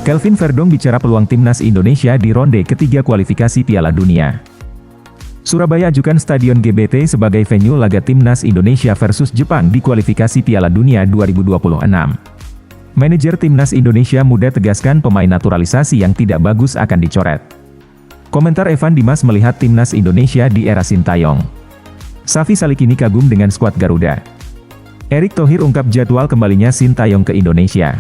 Kelvin Verdong bicara peluang timnas Indonesia di ronde ketiga kualifikasi Piala Dunia. Surabaya ajukan Stadion GBT sebagai venue laga timnas Indonesia versus Jepang di kualifikasi Piala Dunia 2026. Manajer timnas Indonesia muda tegaskan pemain naturalisasi yang tidak bagus akan dicoret. Komentar Evan Dimas melihat timnas Indonesia di era Sintayong. Safi Salikini kagum dengan skuad Garuda. Erick Thohir ungkap jadwal kembalinya Sintayong ke Indonesia.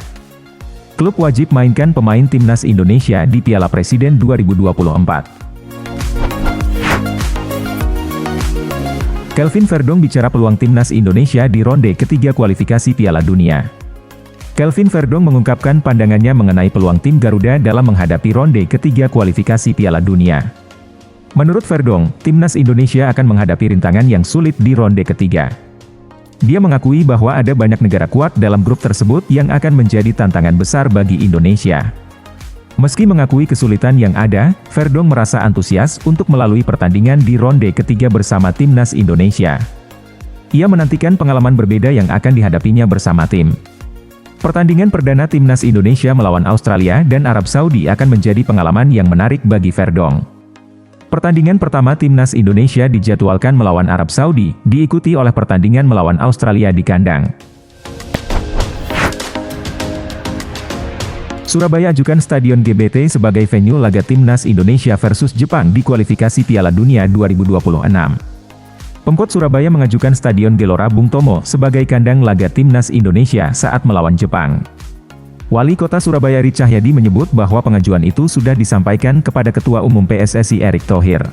Klub wajib mainkan pemain timnas Indonesia di Piala Presiden 2024. Kelvin Verdong bicara peluang timnas Indonesia di ronde ketiga kualifikasi Piala Dunia. Kelvin Verdong mengungkapkan pandangannya mengenai peluang tim Garuda dalam menghadapi ronde ketiga kualifikasi Piala Dunia. Menurut Verdong, timnas Indonesia akan menghadapi rintangan yang sulit di ronde ketiga. Dia mengakui bahwa ada banyak negara kuat dalam grup tersebut yang akan menjadi tantangan besar bagi Indonesia. Meski mengakui kesulitan yang ada, Verdong merasa antusias untuk melalui pertandingan di ronde ketiga bersama timnas Indonesia. Ia menantikan pengalaman berbeda yang akan dihadapinya bersama tim. Pertandingan perdana timnas Indonesia melawan Australia dan Arab Saudi akan menjadi pengalaman yang menarik bagi Verdong. Pertandingan pertama timnas Indonesia dijadwalkan melawan Arab Saudi, diikuti oleh pertandingan melawan Australia di kandang. Surabaya ajukan Stadion GBT sebagai venue laga timnas Indonesia versus Jepang di kualifikasi Piala Dunia 2026. Pemkot Surabaya mengajukan Stadion Gelora Bung Tomo sebagai kandang laga timnas Indonesia saat melawan Jepang. Wali Kota Surabaya Eri Cahyadi menyebut bahwa pengajuan itu sudah disampaikan kepada Ketua Umum PSSI Erick Thohir.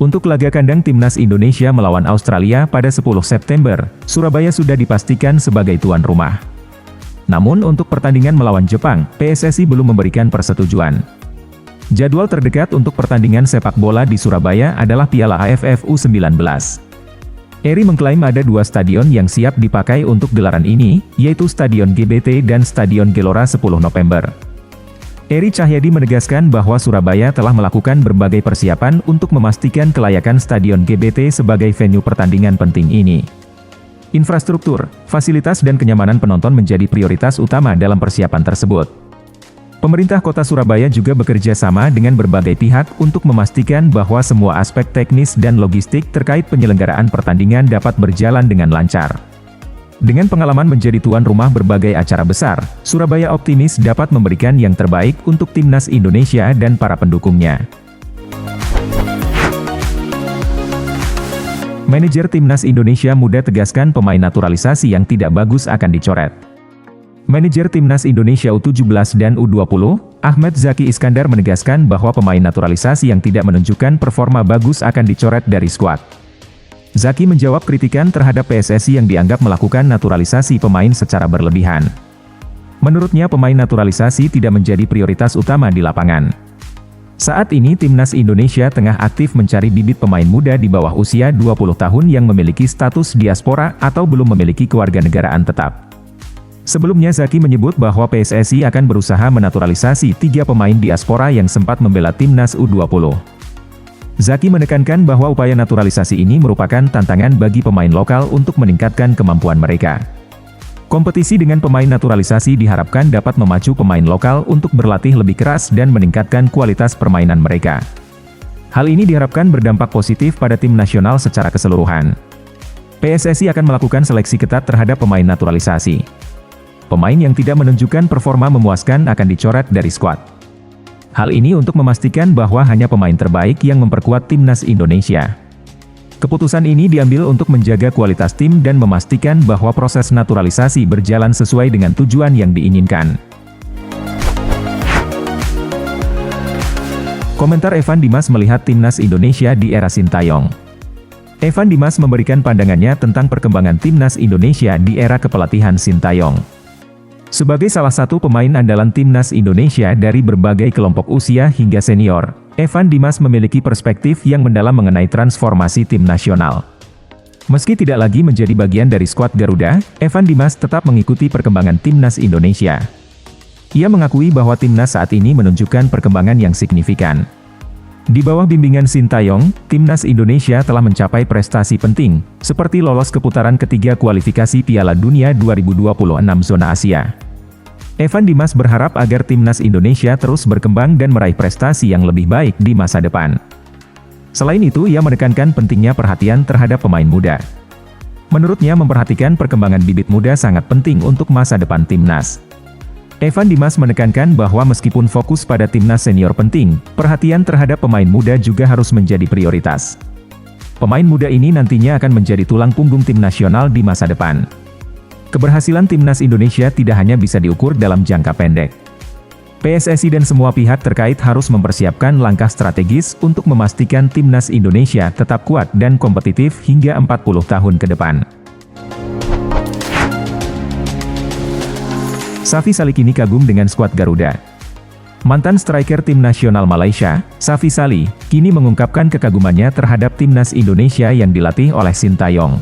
Untuk laga kandang timnas Indonesia melawan Australia pada 10 September, Surabaya sudah dipastikan sebagai tuan rumah. Namun untuk pertandingan melawan Jepang, PSSI belum memberikan persetujuan. Jadwal terdekat untuk pertandingan sepak bola di Surabaya adalah Piala AFF U19. Eri mengklaim ada dua stadion yang siap dipakai untuk gelaran ini, yaitu Stadion GBT dan Stadion Gelora 10 November. Eri Cahyadi menegaskan bahwa Surabaya telah melakukan berbagai persiapan untuk memastikan kelayakan Stadion GBT sebagai venue pertandingan penting ini. Infrastruktur, fasilitas dan kenyamanan penonton menjadi prioritas utama dalam persiapan tersebut. Pemerintah Kota Surabaya juga bekerja sama dengan berbagai pihak untuk memastikan bahwa semua aspek teknis dan logistik terkait penyelenggaraan pertandingan dapat berjalan dengan lancar. Dengan pengalaman menjadi tuan rumah berbagai acara besar, Surabaya optimis dapat memberikan yang terbaik untuk timnas Indonesia dan para pendukungnya. Manajer timnas Indonesia muda tegaskan pemain naturalisasi yang tidak bagus akan dicoret. Manajer timnas Indonesia U17 dan U20, Ahmad Zaki Iskandar menegaskan bahwa pemain naturalisasi yang tidak menunjukkan performa bagus akan dicoret dari skuad. Zaki menjawab kritikan terhadap PSSI yang dianggap melakukan naturalisasi pemain secara berlebihan. Menurutnya pemain naturalisasi tidak menjadi prioritas utama di lapangan. Saat ini timnas Indonesia tengah aktif mencari bibit pemain muda di bawah usia 20 tahun yang memiliki status diaspora atau belum memiliki kewarganegaraan tetap. Sebelumnya Zaki menyebut bahwa PSSI akan berusaha menaturalisasi 3 pemain diaspora yang sempat membela timnas U20. Zaki menekankan bahwa upaya naturalisasi ini merupakan tantangan bagi pemain lokal untuk meningkatkan kemampuan mereka. Kompetisi dengan pemain naturalisasi diharapkan dapat memacu pemain lokal untuk berlatih lebih keras dan meningkatkan kualitas permainan mereka. Hal ini diharapkan berdampak positif pada tim nasional secara keseluruhan. PSSI akan melakukan seleksi ketat terhadap pemain naturalisasi. Pemain yang tidak menunjukkan performa memuaskan akan dicoret dari skuad. Hal ini untuk memastikan bahwa hanya pemain terbaik yang memperkuat timnas Indonesia. Keputusan ini diambil untuk menjaga kualitas tim dan memastikan bahwa proses naturalisasi berjalan sesuai dengan tujuan yang diinginkan. Komentar Evan Dimas melihat timnas Indonesia di era Sintayong. Evan Dimas memberikan pandangannya tentang perkembangan timnas Indonesia di era kepelatihan Sintayong. Sebagai salah satu pemain andalan timnas Indonesia dari berbagai kelompok usia hingga senior, Evan Dimas memiliki perspektif yang mendalam mengenai transformasi tim nasional. Meski tidak lagi menjadi bagian dari skuad Garuda, Evan Dimas tetap mengikuti perkembangan timnas Indonesia. Ia mengakui bahwa timnas saat ini menunjukkan perkembangan yang signifikan. Di bawah bimbingan Sintayong, timnas Indonesia telah mencapai prestasi penting, seperti lolos ke putaran ketiga kualifikasi Piala Dunia 2026 zona Asia. Evan Dimas berharap agar timnas Indonesia terus berkembang dan meraih prestasi yang lebih baik di masa depan. Selain itu, ia menekankan pentingnya perhatian terhadap pemain muda. Menurutnya, memperhatikan perkembangan bibit muda sangat penting untuk masa depan timnas. Evan Dimas menekankan bahwa meskipun fokus pada timnas senior penting, perhatian terhadap pemain muda juga harus menjadi prioritas. Pemain muda ini nantinya akan menjadi tulang punggung tim nasional di masa depan. Keberhasilan timnas Indonesia tidak hanya bisa diukur dalam jangka pendek. PSSI dan semua pihak terkait harus mempersiapkan langkah strategis untuk memastikan timnas Indonesia tetap kuat dan kompetitif hingga 40 tahun ke depan. Safi Salih kini kagum dengan skuad Garuda. Mantan striker tim nasional Malaysia, Safi Salih, kini mengungkapkan kekagumannya terhadap timnas Indonesia yang dilatih oleh Sintayong.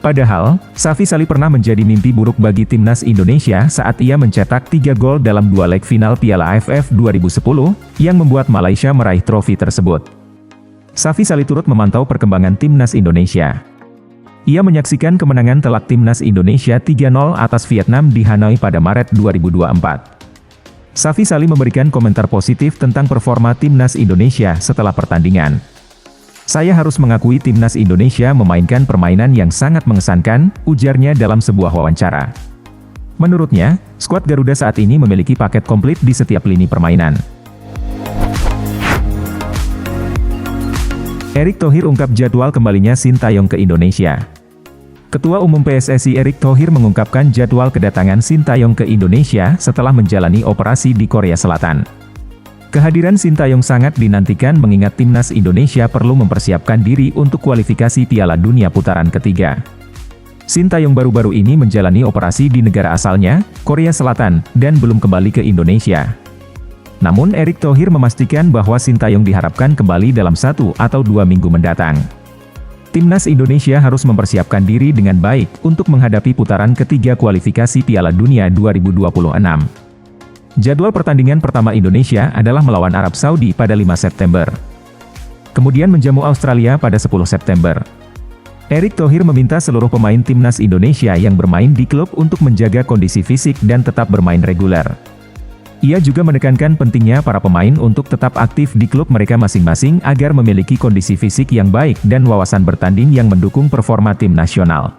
Padahal, Safi Salih pernah menjadi mimpi buruk bagi timnas Indonesia saat ia mencetak 3 gol dalam 2 leg final Piala AFF 2010, yang membuat Malaysia meraih trofi tersebut. Safi Salih turut memantau perkembangan timnas Indonesia. Ia menyaksikan kemenangan telak timnas Indonesia 3-0 atas Vietnam di Hanoi pada Maret 2024. Safi Salih memberikan komentar positif tentang performa timnas Indonesia setelah pertandingan. "Saya harus mengakui timnas Indonesia memainkan permainan yang sangat mengesankan," ujarnya dalam sebuah wawancara. Menurutnya, skuad Garuda saat ini memiliki paket komplit di setiap lini permainan. Erick Thohir ungkap jadwal kembalinya Sintayong ke Indonesia. Ketua Umum PSSI Erick Thohir mengungkapkan jadwal kedatangan Sintayong ke Indonesia setelah menjalani operasi di Korea Selatan. Kehadiran Sintayong sangat dinantikan mengingat timnas Indonesia perlu mempersiapkan diri untuk kualifikasi Piala Dunia putaran ketiga. Sintayong baru-baru ini menjalani operasi di negara asalnya, Korea Selatan, dan belum kembali ke Indonesia. Namun Erick Thohir memastikan bahwa Sintayong diharapkan kembali dalam 1 atau 2 minggu mendatang. Timnas Indonesia harus mempersiapkan diri dengan baik untuk menghadapi putaran ketiga kualifikasi Piala Dunia 2026. Jadwal pertandingan pertama Indonesia adalah melawan Arab Saudi pada 5 September. Kemudian menjamu Australia pada 10 September. Erick Thohir meminta seluruh pemain timnas Indonesia yang bermain di klub untuk menjaga kondisi fisik dan tetap bermain reguler. Ia juga menekankan pentingnya para pemain untuk tetap aktif di klub mereka masing-masing agar memiliki kondisi fisik yang baik dan wawasan bertanding yang mendukung performa tim nasional.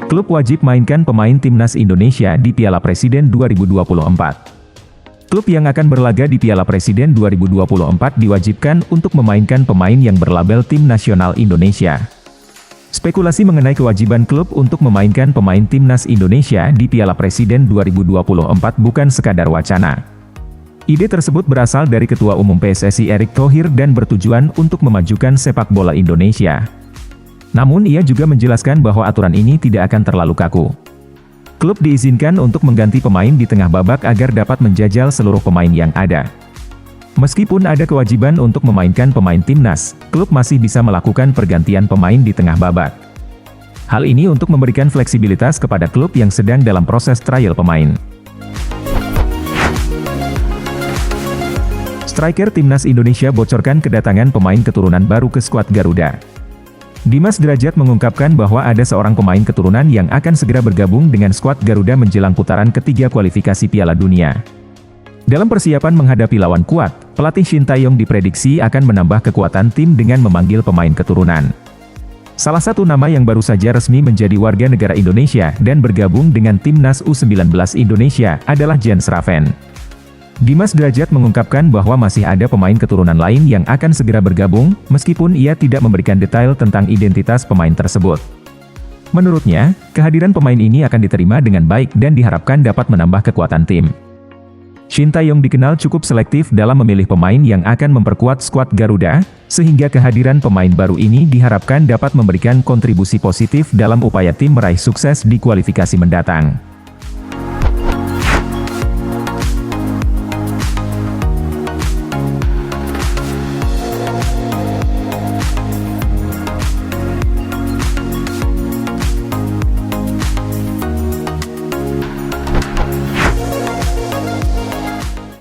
Klub wajib mainkan pemain timnas Indonesia di Piala Presiden 2024. Klub yang akan berlaga di Piala Presiden 2024 diwajibkan untuk memainkan pemain yang berlabel Tim Nasional Indonesia. Spekulasi mengenai kewajiban klub untuk memainkan pemain timnas Indonesia di Piala Presiden 2024 bukan sekadar wacana. Ide tersebut berasal dari Ketua Umum PSSI Erick Thohir dan bertujuan untuk memajukan sepak bola Indonesia. Namun ia juga menjelaskan bahwa aturan ini tidak akan terlalu kaku. Klub diizinkan untuk mengganti pemain di tengah babak agar dapat menjajal seluruh pemain yang ada. Meskipun ada kewajiban untuk memainkan pemain timnas, klub masih bisa melakukan pergantian pemain di tengah babak. Hal ini untuk memberikan fleksibilitas kepada klub yang sedang dalam proses trial pemain. Striker timnas Indonesia bocorkan kedatangan pemain keturunan baru ke skuad Garuda. Dimas Derajat mengungkapkan bahwa ada seorang pemain keturunan yang akan segera bergabung dengan skuad Garuda menjelang putaran ketiga kualifikasi Piala Dunia. Dalam persiapan menghadapi lawan kuat, pelatih Sintayong diprediksi akan menambah kekuatan tim dengan memanggil pemain keturunan. Salah satu nama yang baru saja resmi menjadi warga negara Indonesia dan bergabung dengan timnas U19 Indonesia adalah Jens Raven. Dimas Derajat mengungkapkan bahwa masih ada pemain keturunan lain yang akan segera bergabung, meskipun ia tidak memberikan detail tentang identitas pemain tersebut. Menurutnya, kehadiran pemain ini akan diterima dengan baik dan diharapkan dapat menambah kekuatan tim. Sintayong dikenal cukup selektif dalam memilih pemain yang akan memperkuat skuad Garuda, sehingga kehadiran pemain baru ini diharapkan dapat memberikan kontribusi positif dalam upaya tim meraih sukses di kualifikasi mendatang.